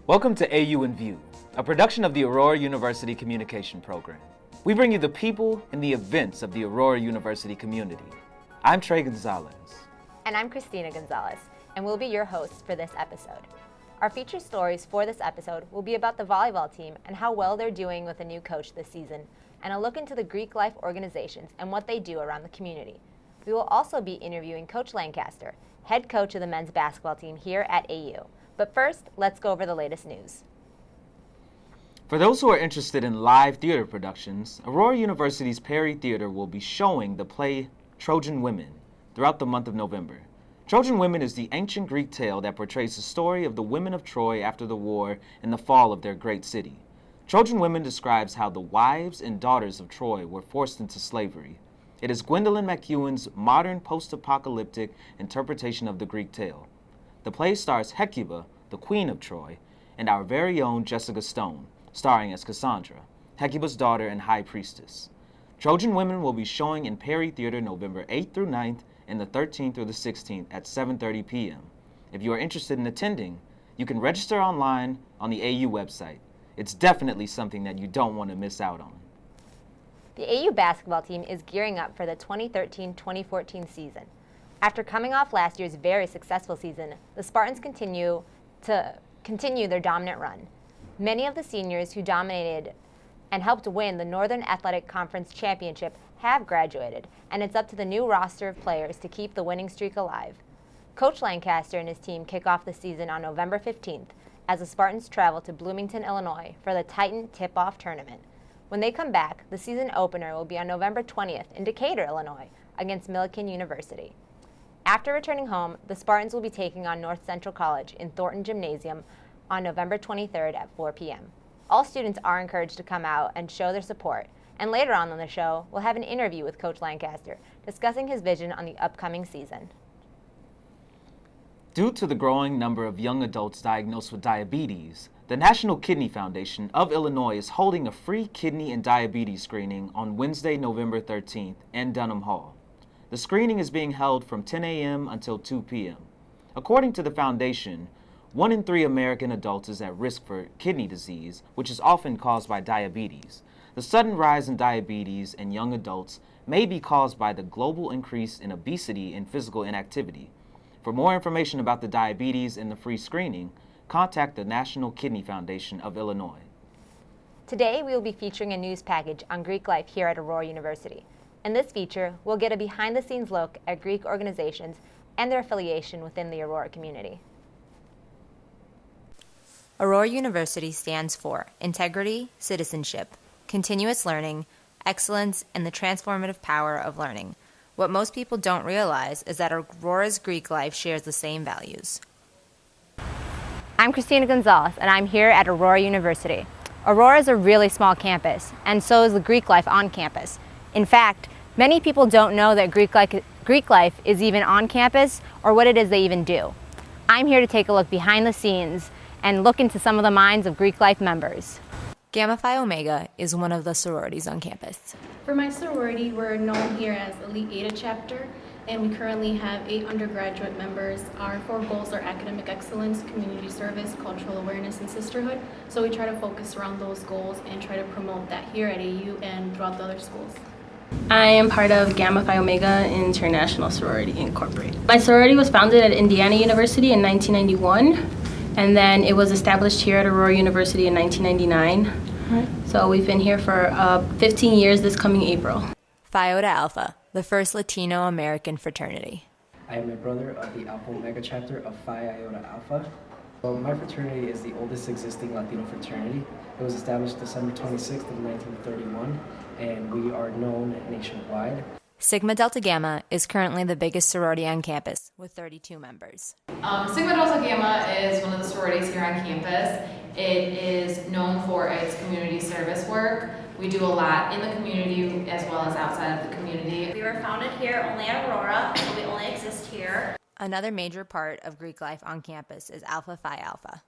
Welcome to AU in View, a production of the Aurora University Communication Program. We bring you the people and the events of the Aurora University community. I'm Trey Gonzalez. And I'm Christina Gonzalez, and we'll be your hosts for this episode. Our feature stories for this episode will be about the volleyball team and how well they're doing with a new coach this season, and a look into the Greek life organizations and what they do around the community. We will also be interviewing Coach Lancaster, head coach of the men's basketball team here at AU. But first, let's go over the latest news. For those who are interested in live theater productions, Aurora University's Perry Theater will be showing the play Trojan Women throughout the month of November. Trojan Women is the ancient Greek tale that portrays the story of the women of Troy after the war and the fall of their great city. Trojan Women describes how the wives and daughters of Troy were forced into slavery. It is Gwendolyn McEwen's modern post-apocalyptic interpretation of the Greek tale. The play stars Hecuba, the queen of Troy, and our very own Jessica Stone, starring as Cassandra, Hecuba's daughter and high priestess. Trojan Women will be showing in Perry Theater November 8th through 9th and the 13th through the 16th at 7:30 p.m. If you are interested in attending, you can register online on the AU website. It's definitely something that you don't want to miss out on. The AU basketball team is gearing up for the 2013-2014 season. After coming off last year's very successful season, the Spartans continue their dominant run. Many of the seniors who dominated and helped win the Northern Athletic Conference Championship have graduated, and it's up to the new roster of players to keep the winning streak alive. Coach Lancaster and his team kick off the season on November 15th as the Spartans travel to Bloomington, Illinois for the Titan Tip-Off Tournament. When they come back, the season opener will be on November 20th in Decatur, Illinois, against Millikan University. After returning home, the Spartans will be taking on North Central College in Thornton Gymnasium on November 23rd at 4 p.m. All students are encouraged to come out and show their support, and later on the show, we'll have an interview with Coach Lancaster discussing his vision on the upcoming season. Due to the growing number of young adults diagnosed with diabetes, the National Kidney Foundation of Illinois is holding a free kidney and diabetes screening on Wednesday, November 13th in Dunham Hall. The screening is being held from 10 a.m. until 2 p.m. According to the foundation, 1 in 3 American adults is at risk for kidney disease, which is often caused by diabetes. The sudden rise in diabetes in young adults may be caused by the global increase in obesity and physical inactivity. For more information about the diabetes and the free screening, contact the National Kidney Foundation of Illinois. Today, we will be featuring a news package on Greek life here at Aurora University. In this feature, we'll get a behind-the-scenes look at Greek organizations and their affiliation within the Aurora community. Aurora University stands for integrity, citizenship, continuous learning, excellence, and the transformative power of learning. What most people don't realize is that Aurora's Greek life shares the same values. I'm Christina Gonzalez, and I'm here at Aurora University. Aurora is a really small campus, and so is the Greek life on campus. In fact, many people don't know that Greek life is even on campus or what it is they even do. I'm here to take a look behind the scenes and look into some of the minds of Greek life members. Gamma Phi Omega is one of the sororities on campus. For my sorority, we're known here as Elite Eta Chapter, and we currently have 8 undergraduate members. Our 4 goals are academic excellence, community service, cultural awareness, and sisterhood. So we try to focus around those goals and try to promote that here at AU and throughout the other schools. I am part of Gamma Phi Omega International Sorority Incorporated. My sorority was founded at Indiana University in 1991, and then it was established here at Aurora University in 1999. Right. So we've been here for 15 years this coming April. Phi Iota Alpha, the first Latino American fraternity. I am a brother of the Alpha Omega chapter of Phi Iota Alpha. My fraternity is the oldest existing Latino fraternity. It was established December 26th of 1931, and we are known nationwide. Sigma Delta Gamma is currently the biggest sorority on campus with 32 members. Sigma Delta Gamma is one of the sororities here on campus. It is known for its community service work. We do a lot in the community as well as outside of the community. We were founded here only at Aurora, so we only exist here. Another major part of Greek life on campus is Alpha Phi Alpha.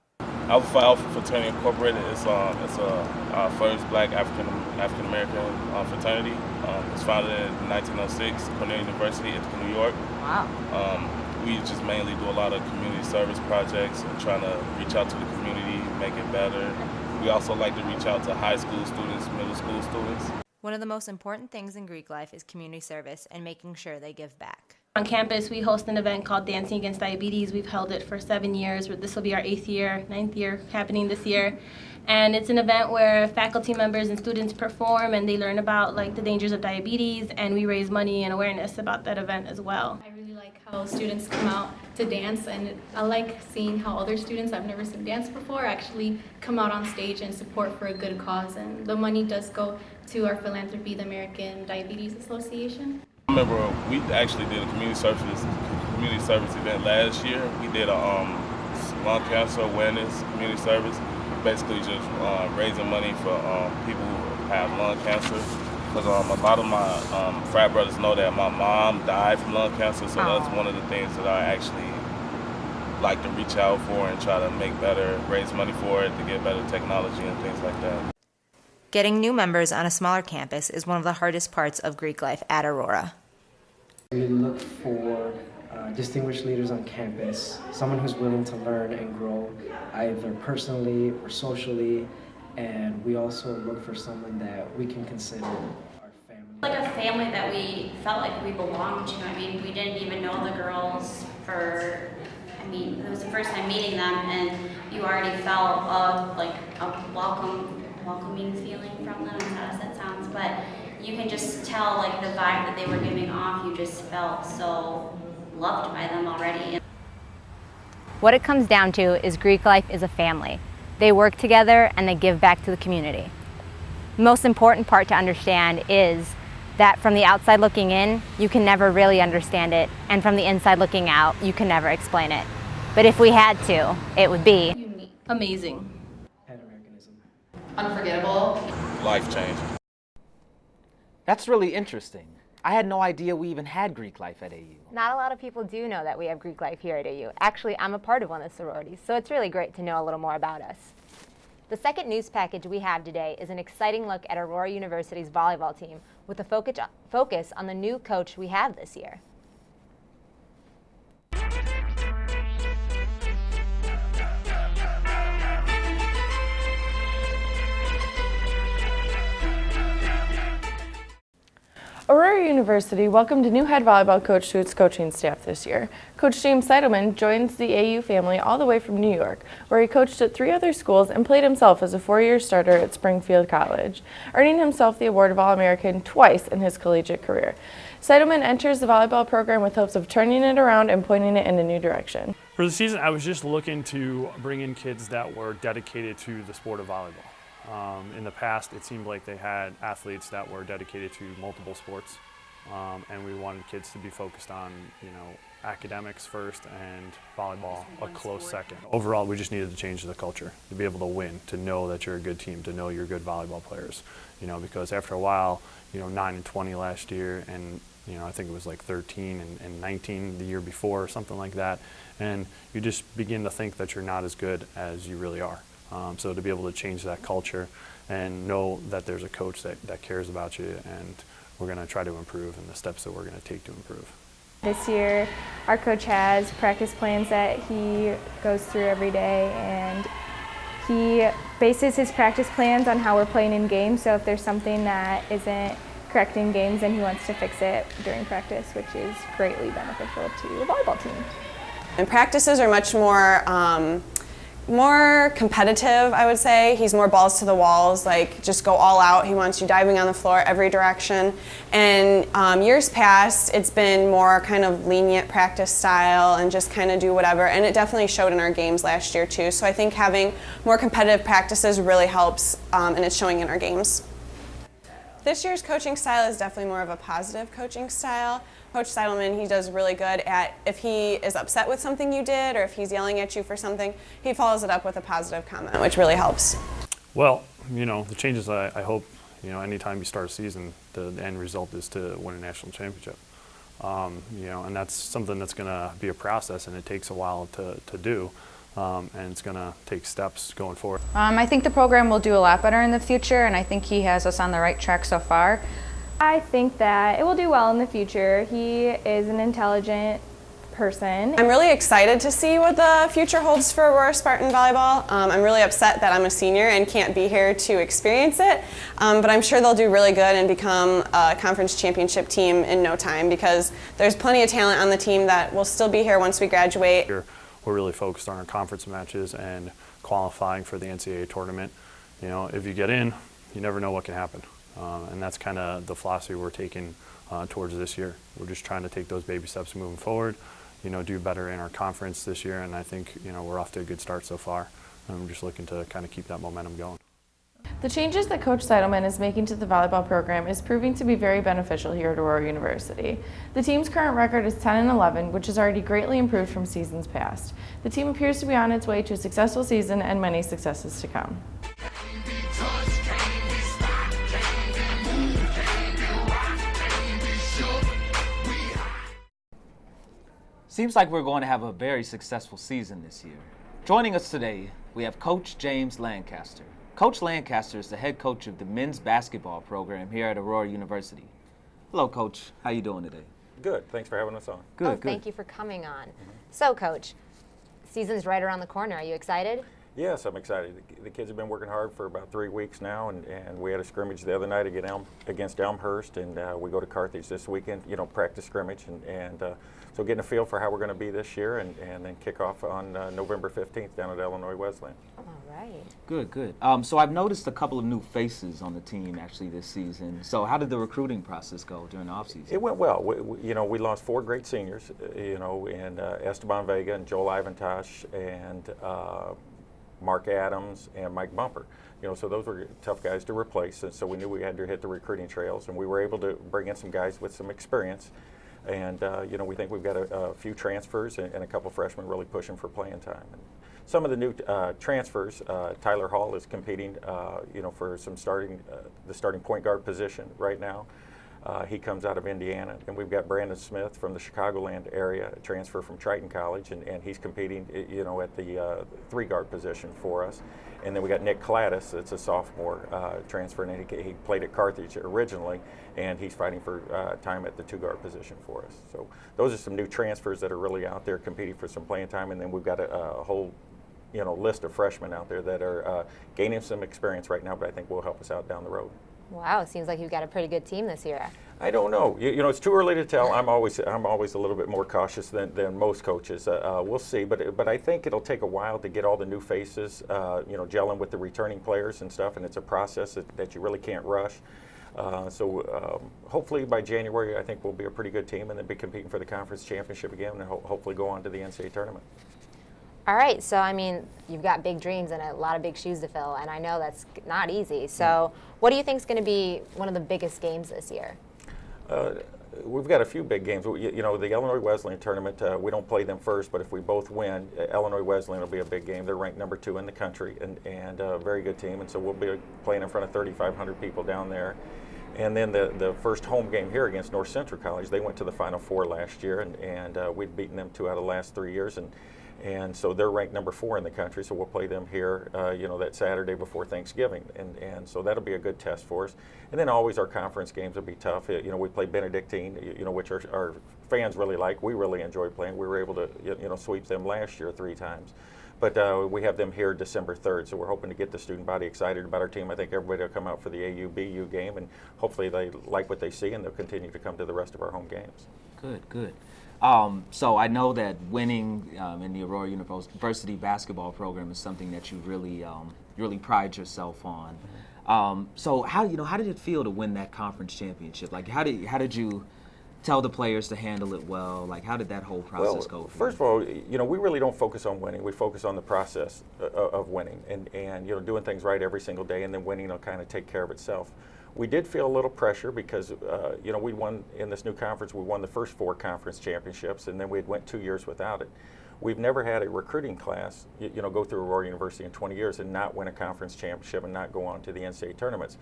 Alpha Phi Alpha Fraternity Incorporated is a first Black African American fraternity. It was founded in 1906, Cornell University, Ithaca, New York. Wow. We just mainly do a lot of community service projects and trying to reach out to the community, make it better. We also like to reach out to high school students, middle school students. One of the most important things in Greek life is community service and making sure they give back. On campus, we host an event called Dancing Against Diabetes. We've held it for 7 years. This will be our 8th year, 9th year happening this year. And it's an event where faculty members and students perform and they learn about the dangers of diabetes, and we raise money and awareness about that event as well. I really like how students come out to dance, and I like seeing how other students I've never seen dance before actually come out on stage and support for a good cause. And the money does go to our philanthropy, the American Diabetes Association. I remember we actually did a community service event last year. We did a lung cancer awareness community service, basically just raising money for people who have lung cancer. Because a lot of my frat brothers know that my mom died from lung cancer, so that's one of the things that I actually like to reach out for and try to make better, raise money for it, to get better technology and things like that. Getting new members on a smaller campus is one of the hardest parts of Greek life at Aurora. We look for distinguished leaders on campus, someone who's willing to learn and grow either personally or socially, and we also look for someone that we can consider our family. Like a family that we felt like we belonged to. I mean, we didn't even know the girls it was the first time meeting them, and you already felt a welcoming feeling from them, as sad as that sounds, but you can just tell the vibe that they were giving off. You just felt so loved by them already. What it comes down to is Greek life is a family. They work together and they give back to the community. The most important part to understand is that from the outside looking in, you can never really understand it, and from the inside looking out, you can never explain it. But if we had to, it would be Unique. Amazing. Pan-Americanism. Unforgettable. Life-changing. That's really interesting. I had no idea we even had Greek life at AU. Not a lot of people do know that we have Greek life here at AU. Actually, I'm a part of one of the sororities, so it's really great to know a little more about us. The second news package we have today is an exciting look at Aurora University's volleyball team with a focus on the new coach we have this year. Aurora University welcomed a new head volleyball coach to its coaching staff this year. Coach James Seidelman joins the AU family all the way from New York, where he coached at 3 other schools and played himself as a 4-year starter at Springfield College, earning himself the award of All-American twice in his collegiate career. Seidelman enters the volleyball program with hopes of turning it around and pointing it in a new direction. For the season, I was just looking to bring in kids that were dedicated to the sport of volleyball. In the past, it seemed like they had athletes that were dedicated to multiple sports, and we wanted kids to be focused on, academics first and volleyball a close second. Overall, we just needed to change the culture, to be able to win, to know that you're a good team, to know you're good volleyball players. Because after a while, 9 and 20 last year, and I think it was like 13 and 19 the year before, or something like that, and you just begin to think that you're not as good as you really are. So to be able to change that culture and know that there's a coach that cares about you, and we're going to try to improve, and the steps that we're going to take to improve. This year, our coach has practice plans that he goes through every day, and he bases his practice plans on how we're playing in games. So if there's something that isn't correct in games, then he wants to fix it during practice, which is greatly beneficial to the volleyball team. And practices are much more competitive, I would say. He's more balls to the walls, just go all out. He wants you diving on the floor every direction. And years past, it's been more kind of lenient practice style and just kind of do whatever. And it definitely showed in our games last year too. So I think having more competitive practices really helps, and it's showing in our games. This year's coaching style is definitely more of a positive coaching style. Coach Seidelman, he does really good at, if he is upset with something you did or if he's yelling at you for something, he follows it up with a positive comment, which really helps. Well, the changes I hope, anytime you start a season, the end result is to win a national championship. And that's something that's going to be a process, and it takes a while to do. And it's going to take steps going forward. I think the program will do a lot better in the future, and I think he has us on the right track so far. I think that it will do well in the future. He is an intelligent person. I'm really excited to see what the future holds for Aurora Spartan Volleyball. I'm really upset that I'm a senior and can't be here to experience it, but I'm sure they'll do really good and become a conference championship team in no time, because there's plenty of talent on the team that will still be here once we graduate. We're really focused on our conference matches and qualifying for the NCAA tournament. You know, if you get in, you never know what can happen. And that's kind of the philosophy we're taking towards this year. We're just trying to take those baby steps moving forward, you know, do better in our conference this year, and I think, you know, we're off to a good start so far. I'm just looking to kind of keep that momentum going. The changes that Coach Seidelman is making to the volleyball program is proving to be very beneficial here at Aurora University. The team's current record is 10-11, which has already greatly improved from seasons past. The team appears to be on its way to a successful season and many successes to come. Seems like we're going to have a very successful season this year. Joining us today, we have Coach James Lancaster. Coach Lancaster is the head coach of the men's basketball program here at Aurora University. Hello, Coach. How you doing today? Good. Thanks for having us on. Good. Thank you for coming on. So, Coach, season's right around the corner. Are you excited? Yes, I'm excited. The kids have been working hard for about 3 weeks now, and we had a scrimmage the other night against Elmhurst, and we go to Carthage this weekend, you know, practice scrimmage, and so getting a feel for how we're going to be this year, and then kick off on November 15th down at Illinois Wesleyan. All right. Good. So I've noticed a couple of new faces on the team actually this season. So how did the recruiting process go during the offseason? It went well. We lost 4 great seniors, and Esteban Vega and Joel Ivantosh and Mark Adams and Mike Bumper. So those were tough guys to replace, and so we knew we had to hit the recruiting trails, and we were able to bring in some guys with some experience. And we think we've got a few transfers and a couple freshmen really pushing for playing time. And some of the new transfers, Tyler Hall is competing, for some the starting point guard position right now. He comes out of Indiana. And we've got Brandon Smith from the Chicagoland area, a transfer from Triton College, and he's competing, at the 3-guard position for us. And then we got Nick Cladis, that's a sophomore transfer, and he played at Carthage originally, and he's fighting for time at the 2-guard position for us. So those are some new transfers that are really out there competing for some playing time, and then we've got a whole list of freshmen out there that are gaining some experience right now, but I think will help us out down the road. Wow, seems like you've got a pretty good team this year. I don't know. It's too early to tell. I'm always a little bit more cautious than most coaches. We'll see, but I think it'll take a while to get all the new faces, gelling with the returning players and stuff, and it's a process that you really can't rush. So hopefully by January, I think we'll be a pretty good team and then be competing for the conference championship again, and hopefully go on to the NCAA tournament. All right, so I mean, you've got big dreams and a lot of big shoes to fill, and I know that's not easy. So what do you think is going to be one of the biggest games this year? We've got a few big games. The Illinois Wesleyan tournament, we don't play them first, but if we both win, Illinois Wesleyan will be a big game. They're ranked number 2 in the country and a very good team, and so we'll be playing in front of 3,500 people down there. And then the first home game here against North Central College, they went to the Final Four last year, and we'd beaten them 2 out of the last 3 years, and so they're ranked number 4 in the country, so we'll play them here, that Saturday before Thanksgiving, and so that'll be a good test for us. And then always our conference games will be tough. We play Benedictine, which our fans really like. We really enjoy playing. We were able to, sweep them last year 3 times. But we have them here December 3rd, so we're hoping to get the student body excited about our team. I think everybody will come out for the AU-BU game, and hopefully they like what they see, and they'll continue to come to the rest of our home games. Good. So I know that winning in the Aurora University basketball program is something that you really pride yourself on. So how did it feel to win that conference championship? Like how did you tell the players to handle it well? Like how did that whole process go? First of all, we really don't focus on winning. We focus on the process of winning and doing things right every single day, and then winning will kind of take care of itself. We did feel a little pressure because, we won in this new conference. We won the first 4 conference championships, and then we went 2 years without it. We've never had a recruiting class, go through Aurora University in 20 years and not win a conference championship and not go on to the NCAA tournaments.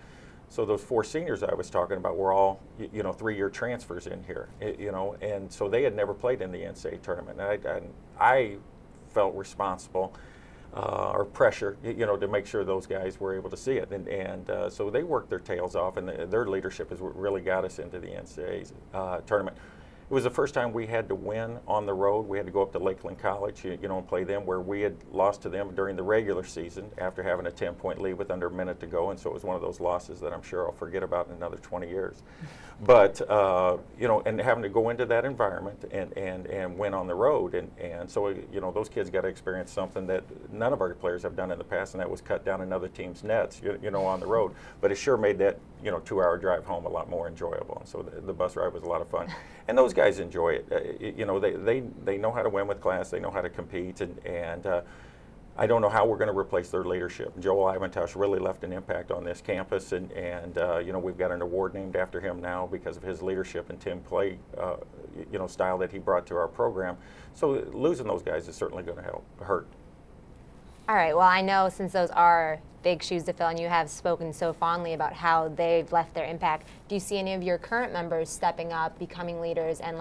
So those 4 seniors I was talking about were all, 3-year transfers in here, and so they had never played in the NCAA tournament. And I felt responsible. Or pressure, to make sure those guys were able to see it, and so they worked their tails off, and their leadership has really got us into the NCAA tournament. It was the first time we had to win on the road. We had to go up to Lakeland College, and play them, where we had lost to them during the regular season after having a 10-point lead with under a minute to go. And so it was one of those losses that I'm sure I'll forget about in another 20 years. But, and having to go into that environment and win on the road. And so, those kids got to experience something that none of our players have done in the past, and that was cut down another team's nets, on the road. But it sure made that, 2-hour drive home a lot more enjoyable. And so the bus ride was a lot of fun. And those guys enjoy it. They know how to win with class. They know how to compete. And I don't know how we're going to replace their leadership. Joel Ivantosh really left an impact on this campus, and we've got an award named after him now because of his leadership and team play, style that he brought to our program. So losing those guys is certainly going to hurt. All right, well, I know since those are big shoes to fill and you have spoken so fondly about how they've left their impact, do you see any of your current members stepping up, becoming leaders, and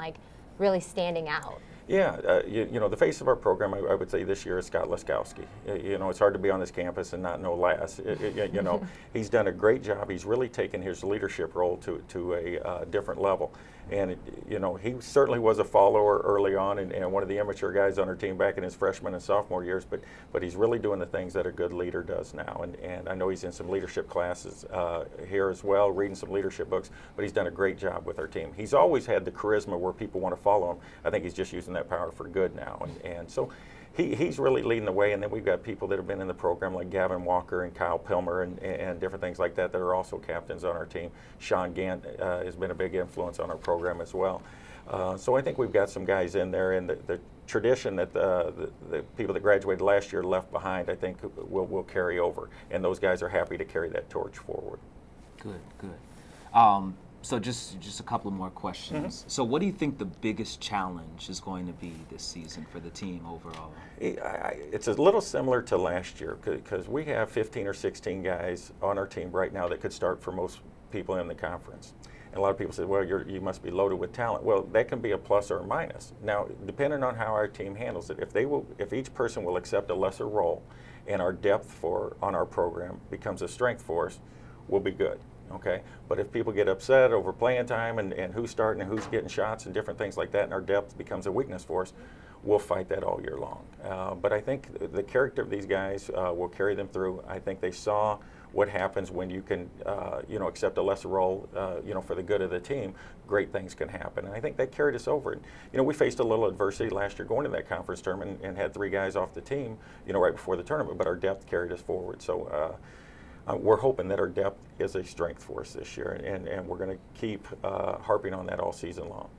really standing out? Yeah, the face of our program, I would say this year is Scott Laskowski. It's hard to be on this campus and not know Las. He's done a great job. He's really taken his leadership role to a different level. And, he certainly was a follower early on and one of the immature guys on our team back in his freshman and sophomore years, but he's really doing the things that a good leader does now. And I know he's in some leadership classes here as well, reading some leadership books, but he's done a great job with our team. He's always had the charisma where people want to follow him. I think he's just using that power for good now. And so he's really leading the way. And then we've got people that have been in the program like Gavin Walker and Kyle Pilmer and different things like that are also captains on our team. Sean Gant has been a big influence on our program as well. So I think we've got some guys in there, and the tradition that the people that graduated last year left behind, I think will carry over. And those guys are happy to carry that torch forward. Good. So just a couple more questions. So what do you think the biggest challenge is going to be this season for the team overall? It's a little similar to last year because we have 15 or 16 guys on our team right now that could start for most people in the conference. And a lot of people say, well, you must be loaded with talent. Well, that can be a plus or a minus. Now, depending on how our team handles it, if each person will accept a lesser role and our depth on our program becomes a strength for us, we'll be good. Okay, but if people get upset over playing time and who's starting and who's getting shots and different things like that, and our depth becomes a weakness for us, we'll fight that all year long. But I think the character of these guys will carry them through. I think they saw what happens when you can, accept a lesser role, for the good of the team. Great things can happen, and I think that carried us over. And we faced a little adversity last year going to that conference tournament and had 3 guys off the team, right before the tournament. But our depth carried us forward. So. We're hoping that our depth is a strength for us this year, and we're going to keep harping on that all season long.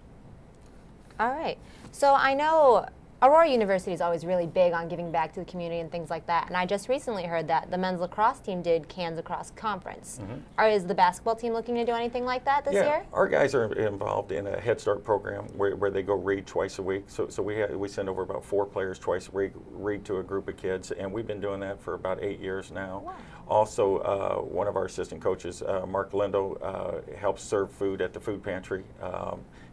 All right. So I know Aurora University is always really big on giving back to the community and things like that. And I just recently heard that the men's lacrosse team did Cans Across Conference. Is the basketball team looking to do anything like that this year? Yeah, our guys are involved in a Head Start program where they go read twice a week. So we send over about 4 players twice a week, read to a group of kids, and we've been doing that for about 8 years now. Wow. Also, one of our assistant coaches, Mark Lindo, helps serve food at the food pantry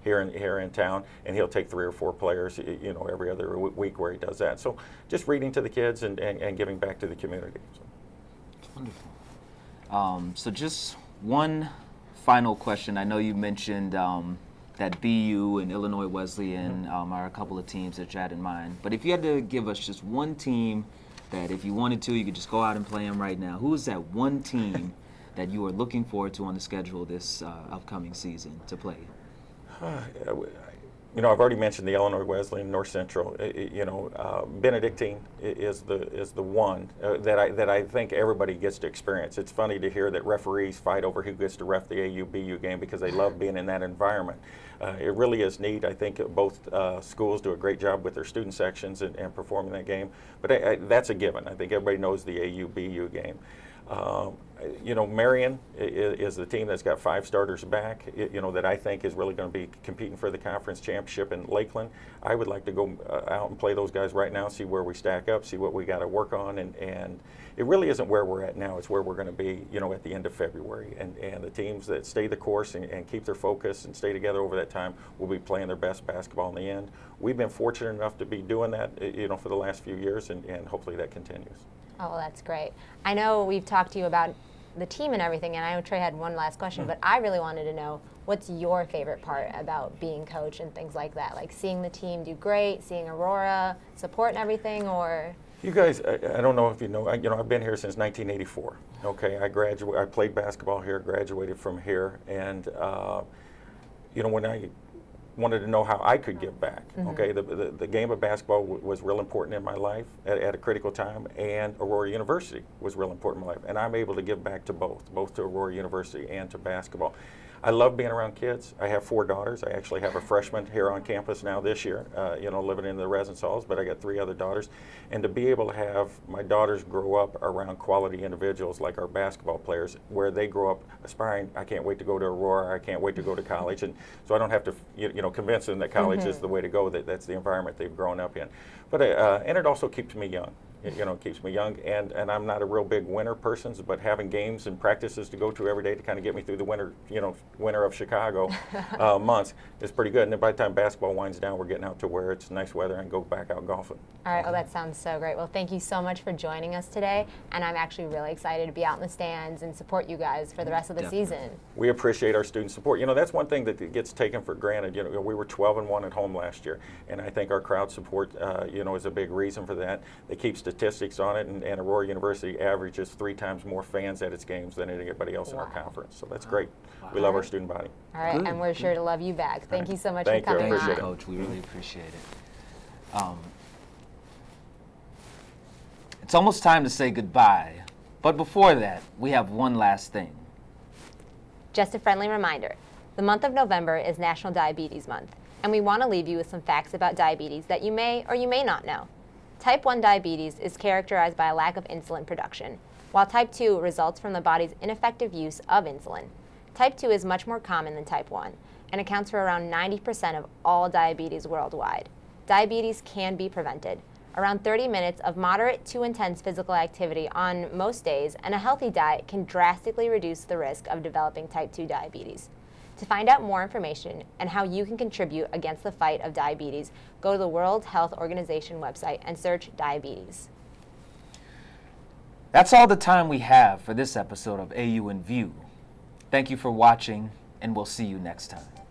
here in town, and he'll take 3 or 4 players, every other week where he does that. So just reading to the kids and giving back to the community. So. Wonderful. So just one final question. I know you mentioned that BU and Illinois Wesleyan are a couple of teams that you had in mind. But if you had to give us just one team that if you wanted to, you could just go out and play them right now, who is that one team that you are looking forward to on the schedule this upcoming season to play? I've already mentioned the Illinois Wesleyan, North Central. Benedictine is the one that I think everybody gets to experience. It's funny to hear that referees fight over who gets to ref the AU-BU game because they love being in that environment. It really is neat. I think both schools do a great job with their student sections and performing that game. But that's a given. I think everybody knows the AU-BU game. Marion is the team that's got 5 starters back, that I think is really going to be competing for the conference championship in Lakeland. I would like to go out and play those guys right now, see where we stack up, see what we got to work on, and it really isn't where we're at now, it's where we're going to be, at the end of February. And the teams that stay the course and keep their focus and stay together over that time will be playing their best basketball in the end. We've been fortunate enough to be doing that, for the last few years, and hopefully that continues. Oh, well, that's great. I know we've talked to you about the team and everything, and I know Trey had one last question, but I really wanted to know, what's your favorite part about being coach and things like that? Like seeing the team do great, seeing Aurora support and everything, or? You guys, I don't know if you know, I've been here since 1984. Okay, I played basketball here, graduated from here, and when I wanted to know how I could give back. Okay, the game of basketball was real important in my life at a critical time, and Aurora University was real important in my life, and I'm able to give back to both to Aurora University and to basketball. I love being around kids. I have 4 daughters. I actually have a freshman here on campus now this year, living in the residence halls, but I got 3 other daughters. And to be able to have my daughters grow up around quality individuals like our basketball players, where they grow up aspiring, I can't wait to go to Aurora, I can't wait to go to college. And so I don't have to convince them that college is the way to go, that's the environment they've grown up in. But and it also keeps me young. It keeps me young, and I'm not a real big winter person, but having games and practices to go to every day to kind of get me through the winter of Chicago months is pretty good. And then by the time basketball winds down, we're getting out to where it's nice weather and go back out golfing. All right, well, that sounds so great. Well, thank you so much for joining us today, and I'm actually really excited to be out in the stands and support you guys for the rest of the season. We appreciate our student support. That's one thing that gets taken for granted. We were 12-1 at home last year, and I think our crowd support, is a big reason for that. They keep statistics on it, and Aurora University averages 3 times more fans at its games than anybody else in our conference. So that's great. We love our student body. All right, and we're sure to love you back. Thank you so much for coming on. Thank you, Coach. We really appreciate it. It's almost time to say goodbye, but before that, we have one last thing. Just a friendly reminder, the month of November is National Diabetes Month, and we want to leave you with some facts about diabetes that you may or you may not know. Type 1 diabetes is characterized by a lack of insulin production, while type 2 results from the body's ineffective use of insulin. Type 2 is much more common than type 1 and accounts for around 90% of all diabetes worldwide. Diabetes can be prevented. Around 30 minutes of moderate to intense physical activity on most days and a healthy diet can drastically reduce the risk of developing type 2 diabetes. To find out more information and how you can contribute against the fight of diabetes, go to the World Health Organization website and search diabetes. That's all the time we have for this episode of AU in View. Thank you for watching, and we'll see you next time.